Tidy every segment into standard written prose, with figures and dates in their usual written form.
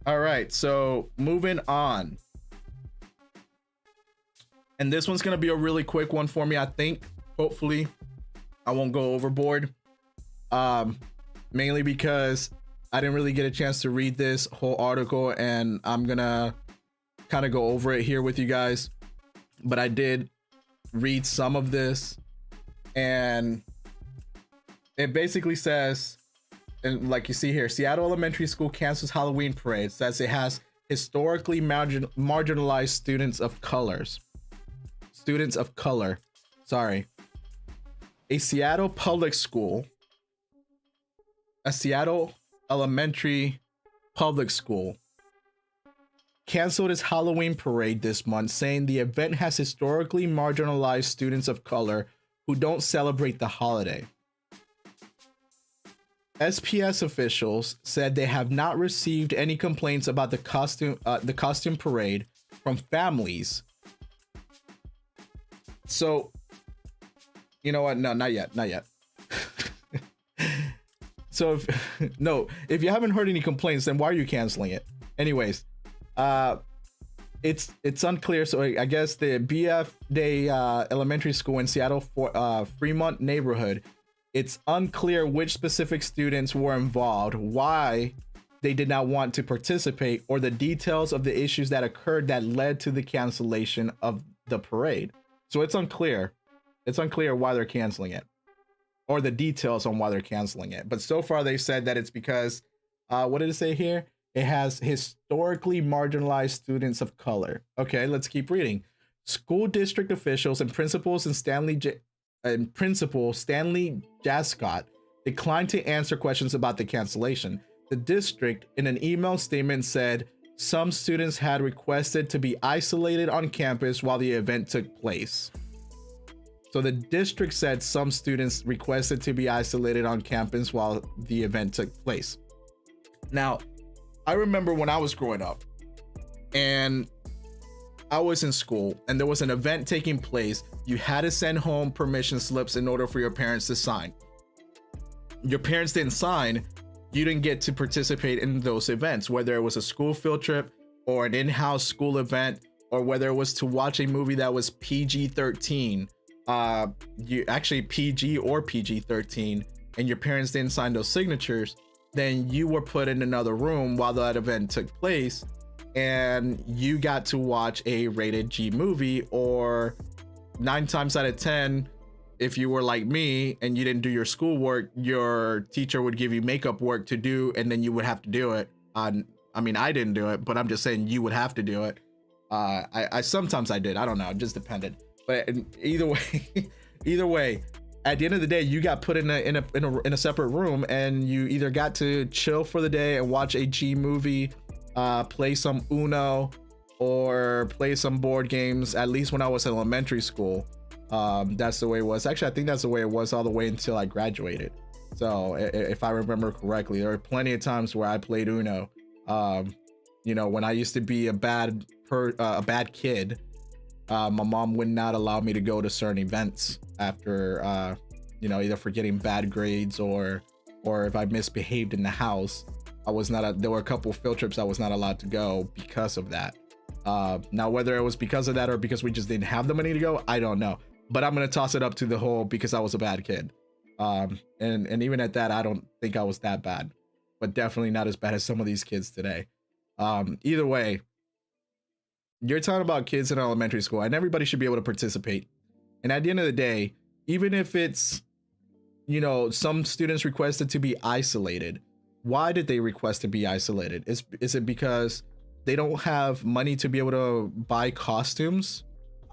All right, so moving on. And this one's going to be a really quick one for me, I think. Hopefully, I won't go overboard. Mainly because I didn't really get a chance to read this whole article, and I'm going to kind of go over it here with you guys. But I did read some of this, and it basically says, and like you see here, Seattle Elementary School cancels Halloween parade, says it has historically marginalized students of color. Sorry. A Seattle elementary public school canceled its Halloween parade this month, saying the event has historically marginalized students of color who don't celebrate the holiday. SPS officials said they have not received any complaints about the costume parade from families. So, you know what? No, not yet. So, if you haven't heard any complaints, then why are you canceling it? Anyways, it's unclear. So I guess the BF Day Elementary School in Seattle Fremont neighborhood, it's unclear which specific students were involved, why they did not want to participate, or the details of the issues that occurred that led to the cancellation of the parade. So it's unclear. It's unclear why they're canceling it, or the details on why they're canceling it. But so far they said that it's because, what did it say here? It has historically marginalized students of color. Okay, let's keep reading. School district officials and principals and Principal Stanley Jascott declined to answer questions about the cancellation. The district, in an email statement, said some students had requested to be isolated on campus while the event took place. So the district said some students requested to be isolated on campus while the event took place. Now, I remember when I was growing up and I was in school and there was an event taking place, you had to send home permission slips in order for your parents to sign. Your parents didn't sign, you didn't get to participate in those events, whether it was a school field trip or an in-house school event, or whether it was to watch a movie that was PG-13, you actually PG or PG-13, and your parents didn't sign those signatures, then you were put in another room while that event took place, and you got to watch a rated G movie. Or 9 times out of 10, if you were like me and you didn't do your schoolwork, your teacher would give you makeup work to do, and then you would have to do it. I mean, I didn't do it, but I'm just saying you would have to do it. I sometimes I did. I don't know. It just depended. But either way, at the end of the day, you got put in a separate room, and you either got to chill for the day and watch a G movie, play some Uno, or play some board games. At least when I was in elementary school, that's the way it was. Actually, I think that's the way it was all the way until I graduated. So if I remember correctly, there were plenty of times where I played Uno. You know, when I used to be a bad kid, my mom would not allow me to go to certain events after, you know, either for getting bad grades or if I misbehaved in the house. There were a couple field trips I was not allowed to go because of that. Now, whether it was because of that or because we just didn't have the money to go, I don't know. But I'm going to toss it up to the whole because I was a bad kid. And even at that, I don't think I was that bad, but definitely not as bad as some of these kids today. Either way, you're talking about kids in elementary school, and everybody should be able to participate. And at the end of the day, even if it's, you know, some students requested to be isolated, why did they request to be isolated? Is it because they don't have money to be able to buy costumes?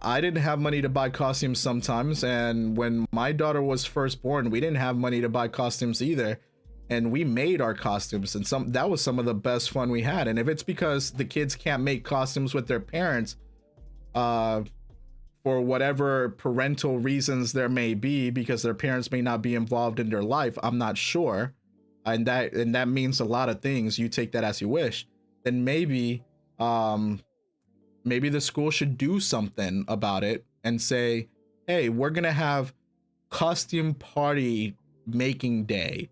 I didn't have money to buy costumes sometimes, and when my daughter was first born, we didn't have money to buy costumes either, and we made our costumes, and that was some of the best fun we had. And if it's because the kids can't make costumes with their parents, for whatever parental reasons there may be, because their parents may not be involved in their life, I'm not sure, and that means a lot of things. You take that as you wish. Then maybe the school should do something about it and say, hey, we're gonna have costume party making day,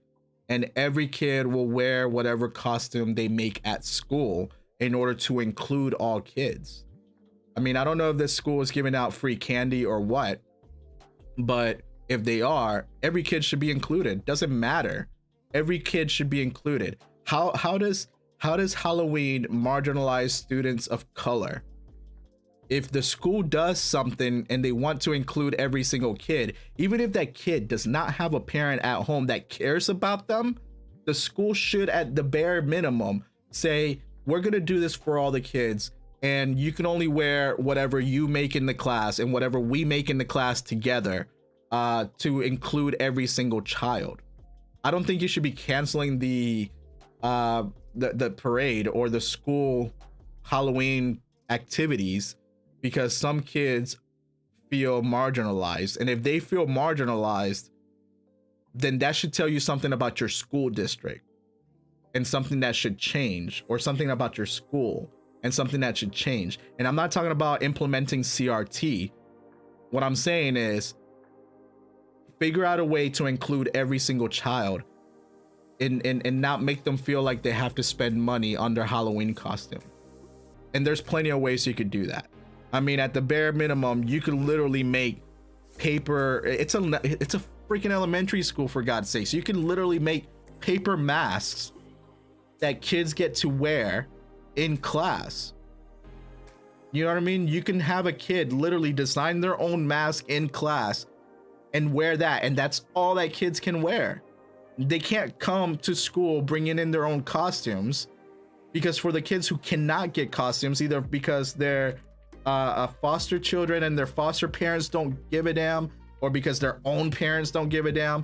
and every kid will wear whatever costume they make at school in order to include all kids. I mean, I don't know if this school is giving out free candy or what, but if they are, every kid should be included. Doesn't matter. Every kid should be included. How does Halloween marginalize students of color? If the school does something and they want to include every single kid, even if that kid does not have a parent at home that cares about them, the school should, at the bare minimum, say, we're gonna do this for all the kids, and you can only wear whatever you make in the class and whatever we make in the class together, to include every single child. I don't think you should be canceling the parade or the school Halloween activities because some kids feel marginalized. And if they feel marginalized, then that should tell you something about your school district and something that should change, or something about your school and something that should change. And I'm not talking about implementing CRT. What I'm saying is figure out a way to include every single child and not make them feel like they have to spend money on their Halloween costume. And there's plenty of ways you could do that. I mean, at the bare minimum, you could literally make paper. It's a freaking elementary school, for God's sakes. You can literally make paper masks that kids get to wear in class. You know what I mean? You can have a kid literally design their own mask in class and wear that, and that's all that kids can wear. They can't come to school bringing in their own costumes, because for the kids who cannot get costumes, either because they're foster children and their foster parents don't give a damn, or because their own parents don't give a damn.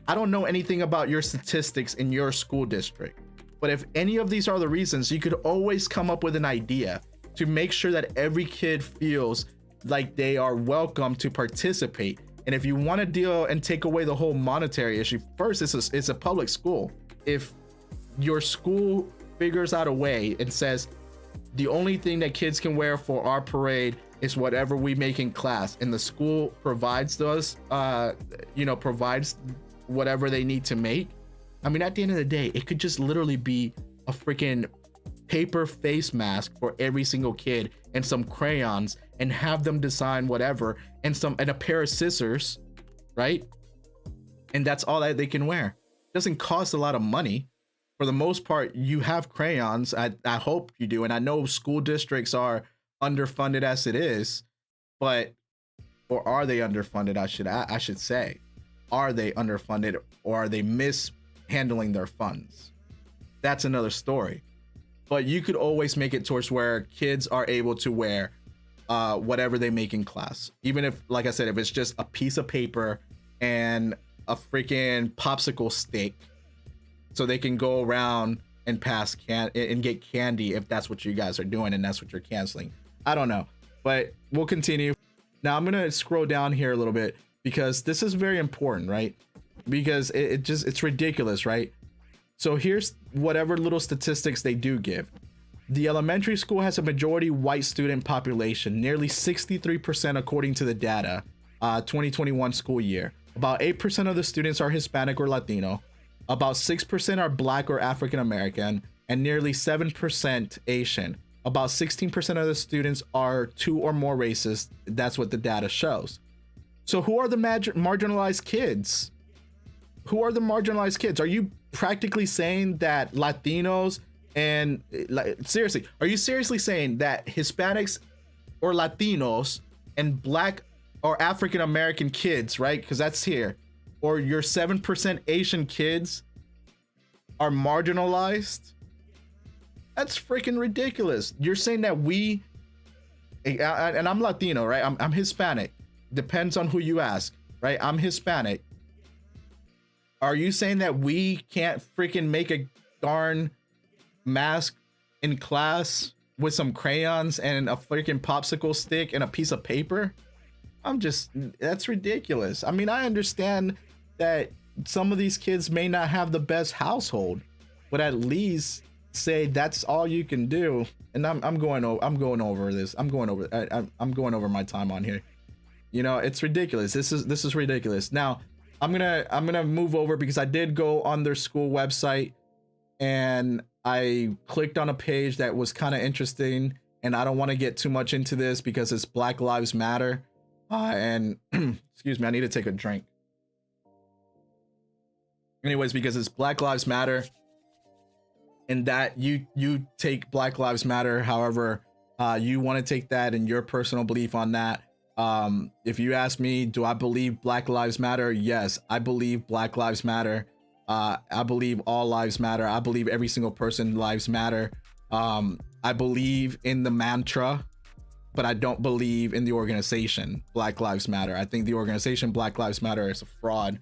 I don't know anything about your statistics in your school district, but if any of these are the reasons, you could always come up with an idea to make sure that every kid feels like they are welcome to participate. And if you want to deal and take away the whole monetary issue, first, it's a public school. If your school figures out a way and says the only thing that kids can wear for our parade is whatever we make in class, and the school provides those, provides whatever they need to make. I mean, at the end of the day, it could just literally be a freaking paper face mask for every single kid and some crayons, and have them design whatever, and a pair of scissors, right? And that's all that they can wear. It doesn't cost a lot of money. For the most part, you have crayons. I hope you do. And I know school districts are underfunded as it is, or are they underfunded? I should say, are they underfunded, or are they mishandling their funds? That's another story. But you could always make it towards where kids are able to wear whatever they make in class. Even if, like I said, if it's just a piece of paper and a freaking popsicle stick, so they can go around and and get candy if that's what you guys are doing and that's what you're canceling. I don't know, but we'll continue. Now I'm gonna scroll down here a little bit because this is very important, right? Because it's ridiculous, right? So here's whatever little statistics they do give. The elementary school has a majority white student population, nearly 63% according to the data, 2021 school year. About 8% of the students are Hispanic or Latino. About 6% are Black or African American, and nearly 7% Asian. About 16% of the students are 2 or more races. That's what the data shows. So who are the marginalized kids? Who are the marginalized kids? Are you practically saying that Latinos and seriously, are you seriously saying that Hispanics or Latinos and Black or African American kids, right? Because that's here, or your 7% Asian kids are marginalized? That's freaking ridiculous. You're saying that and I'm Latino, right? I'm Hispanic. Depends on who you ask, right? I'm Hispanic. Are you saying that we can't freaking make a darn mask in class with some crayons and a freaking popsicle stick and a piece of paper? That's ridiculous. I mean, I understand that some of these kids may not have the best household, but at least say that's all you can do. And I'm going over this. I'm going over my time on here. You know, it's ridiculous. This is ridiculous. Now, I'm gonna move over because I did go on their school website and I clicked on a page that was kind of interesting, and I don't want to get too much into this because it's Black Lives Matter. And excuse me, I need to take a drink. Anyways, because it's Black Lives Matter, and that you take Black Lives Matter however you want to take that and your personal belief on that. If you ask me, do I believe Black Lives Matter? Yes, I believe Black Lives Matter. I believe all lives matter. I believe every single person lives matter. I believe in the mantra, but I don't believe in the organization Black Lives Matter. I think the organization Black Lives Matter is a fraud.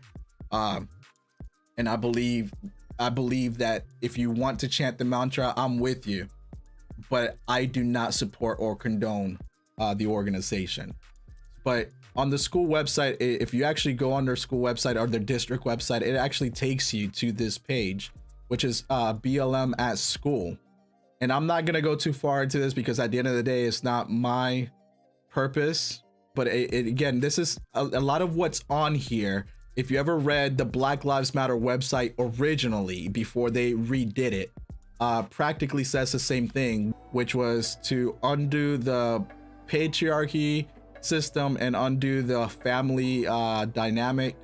And I believe that if you want to chant the mantra, I'm with you, but I do not support or condone the organization. But on the school website, if you actually go on their school website or their district website, it actually takes you to this page, which is BLM at school. And I'm not going to go too far into this because at the end of the day, it's not my purpose. But again, this is a lot of what's on here. If you ever read the Black Lives Matter website originally before they redid it, practically says the same thing, which was to undo the patriarchy system and undo the family dynamic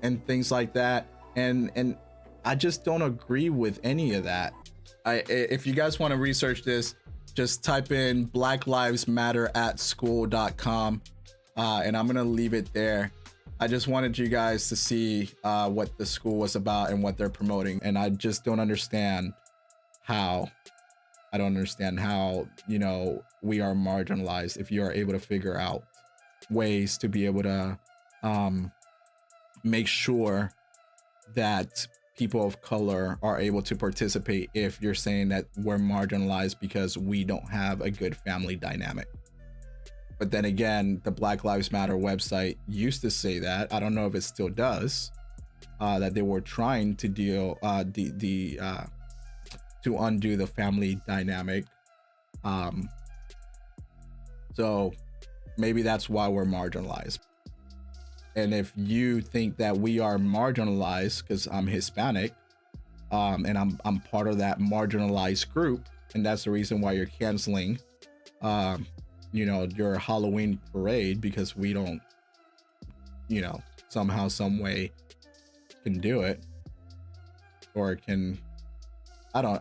and things like that. And I just don't agree with any of that. If you guys want to research this, just type in blacklivesmatteratschool.com, and I'm gonna leave it there. I just wanted you guys to see what the school was about and what they're promoting, and I just don't understand how. I don't understand how, you know, we are marginalized if you are able to figure out ways to be able to make sure that people of color are able to participate if you're saying that we're marginalized because we don't have a good family dynamic. But then again, the Black Lives Matter website used to say that. I don't know if it still does, that they were trying to deal to undo the family dynamic. So maybe that's why we're marginalized. And if you think that we are marginalized because I'm Hispanic, and I'm part of that marginalized group, and that's the reason why you're canceling you know, your Halloween parade because we don't, you know, somehow, some way can do it, or can, oh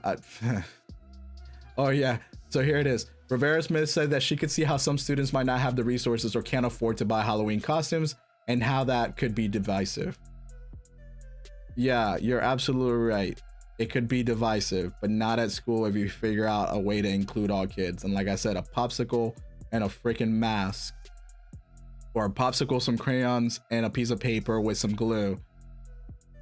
yeah, so here it is. Rivera Smith said that she could see how some students might not have the resources or can't afford to buy Halloween costumes and how that could be divisive. Yeah, you're absolutely right. It could be divisive, but not at school if you figure out a way to include all kids. And like I said, a popsicle and a freaking mask, or a popsicle, some crayons, and a piece of paper with some glue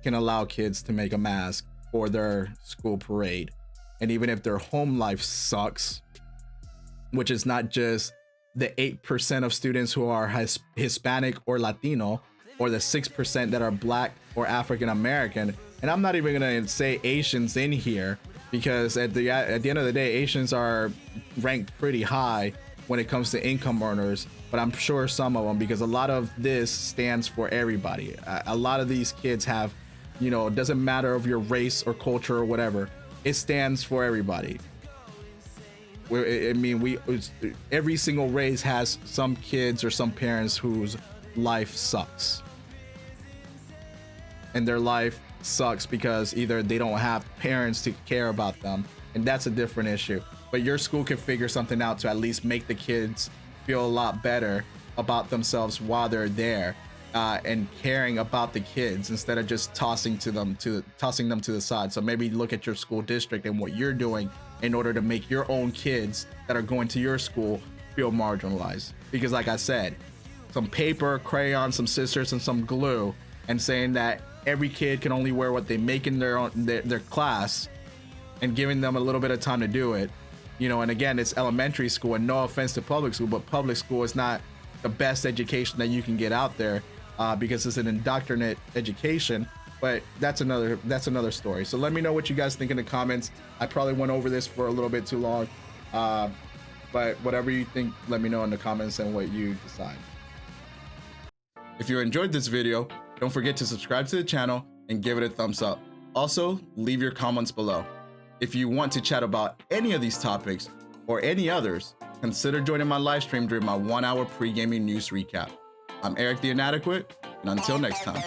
can allow kids to make a mask for their school parade. And even if their home life sucks, which is not just the 8% of students who are Hispanic or Latino, or the 6% that are Black or African American, and I'm not even gonna say Asians in here, because at the end of the day, Asians are ranked pretty high when it comes to income earners, but I'm sure some of them, because a lot of this stands for everybody. A lot of these kids have, you know, it doesn't matter of your race or culture or whatever, it stands for everybody. I mean, every single race has some kids or some parents whose life sucks, and their life sucks because either they don't have parents to care about them, and that's a different issue. But your school can figure something out to at least make the kids feel a lot better about themselves while they're there, and caring about the kids instead of just tossing them to the side. So maybe look at your school district and what you're doing in order to make your own kids that are going to your school feel marginalized. Because like I said, some paper, crayon, some scissors, and some glue, and saying that every kid can only wear what they make in their class, and giving them a little bit of time to do it, you know. And again, it's elementary school, and no offense to public school, but public school is not the best education that you can get out there, because it's an indoctrinate education. But that's another story. So let me know what you guys think in the comments. I probably went over this for a little bit too long, but whatever you think, let me know in the comments and what you decide. If you enjoyed this video, Don't forget to subscribe to the channel and give it a thumbs up. Also, leave your comments below. If you want to chat about any of these topics or any others, consider joining my live stream during my 1-hour pre-gaming news recap. I'm Eric the Inadequate, and until next time.